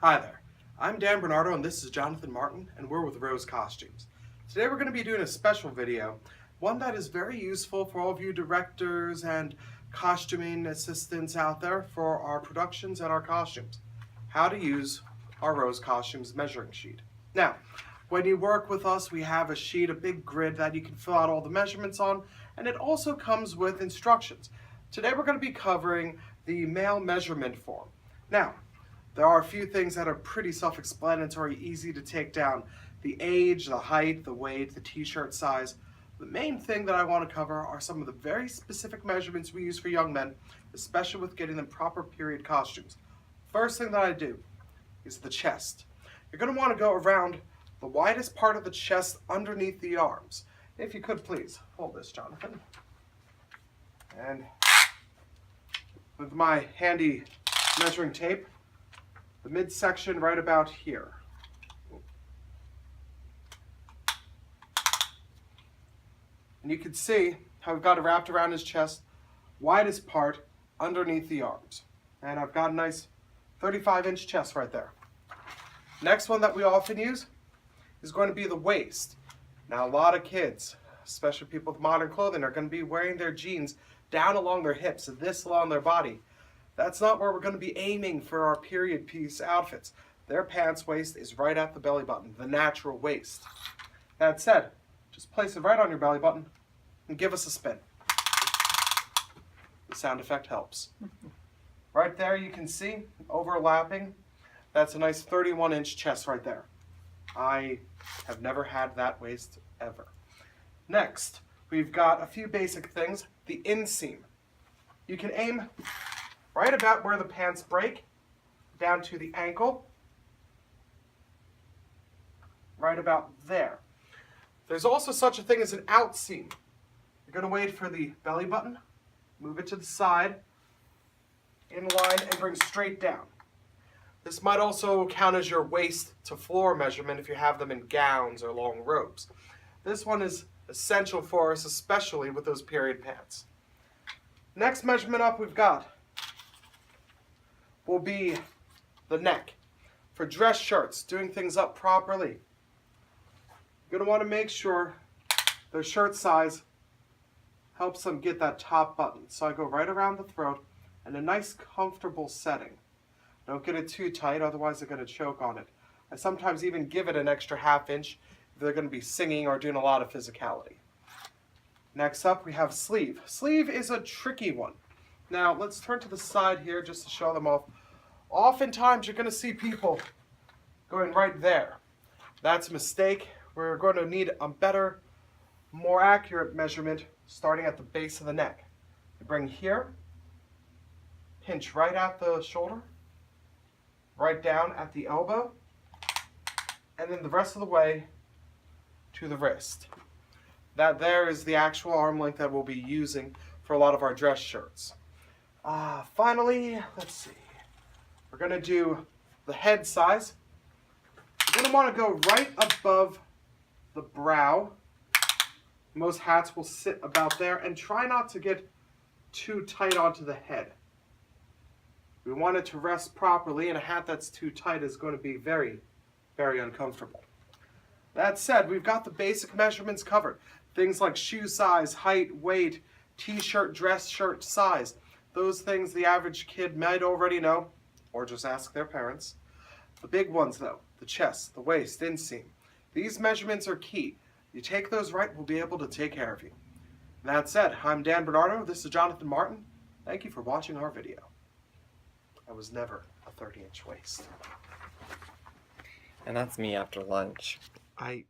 Hi there, I'm Dan Bernardo and this is Jonathan Martin and we're with Rose Costumes. Today we're going to be doing a special video, one that is very useful for all of you directors and costuming assistants out there for our productions and our costumes. How to use our Rose Costumes measuring sheet. Now, when you work with us, we have a sheet, a big grid that you can fill out all the measurements on, and it also comes with instructions. Today we're going to be covering the male measurement form. Now, there are a few things that are pretty self-explanatory, easy to take down. The age, the height, the weight, the t-shirt size. The main thing that I want to cover are some of the very specific measurements we use for young men, especially with getting them proper period costumes. First thing that I do is the chest. You're going to want to go around the widest part of the chest underneath the arms. If you could please, hold this, Jonathan. And with my handy measuring tape, the midsection right about here. And you can see how I've got it wrapped around his chest, widest part underneath the arms. And I've got a nice 35-inch chest right there. Next one that we often use is going to be the waist. Now a lot of kids, especially people with modern clothing, are going to be wearing their jeans down along their hips, this along their body. That's not where we're going to be aiming for our period piece outfits. Their pants waist is right at the belly button, the natural waist. That said, just place it right on your belly button and give us a spin. The sound effect helps. Right there you can see, overlapping, that's a nice 31-inch chest right there. I have never had that waist ever. Next, we've got a few basic things. The inseam. You can aim right about where the pants break, down to the ankle, right about there. There's also such a thing as an outseam. You're going to wait for the belly button, move it to the side, in line, and bring straight down. This might also count as your waist to floor measurement if you have them in gowns or long robes. This one is essential for us, especially with those period pants. Next measurement up we've got will be the neck. For dress shirts, doing things up properly, you're going to want to make sure their shirt size helps them get that top button. So I go right around the throat and a nice comfortable setting. Don't get it too tight, otherwise they're going to choke on it. I sometimes even give it an extra ½ inch if they're going to be singing or doing a lot of physicality. Next up we have sleeve. Sleeve is a tricky one. Now let's turn to the side here just to show them off. Oftentimes you're going to see people going right there. That's a mistake. We're going to need a better, more accurate measurement starting at the base of the neck. You bring here, pinch right at the shoulder, right down at the elbow, and then the rest of the way to the wrist. That there is the actual arm length that we'll be using for a lot of our dress shirts. Finally, let's see. We're going to do the head size. You're going to want to go right above the brow. Most hats will sit about there, and try not to get too tight onto the head. We want it to rest properly, and a hat that's too tight is going to be very, very uncomfortable. That said, we've got the basic measurements covered. Things like shoe size, height, weight, t-shirt, dress shirt size. Those things the average kid might already know, or just ask their parents. The big ones though, the chest, the waist, inseam. These measurements are key. You take those right, we'll be able to take care of you. That said, I'm Dan Bernardo, this is Jonathan Martin. Thank you for watching our video. I was never a 30-inch waist. And that's me after lunch. I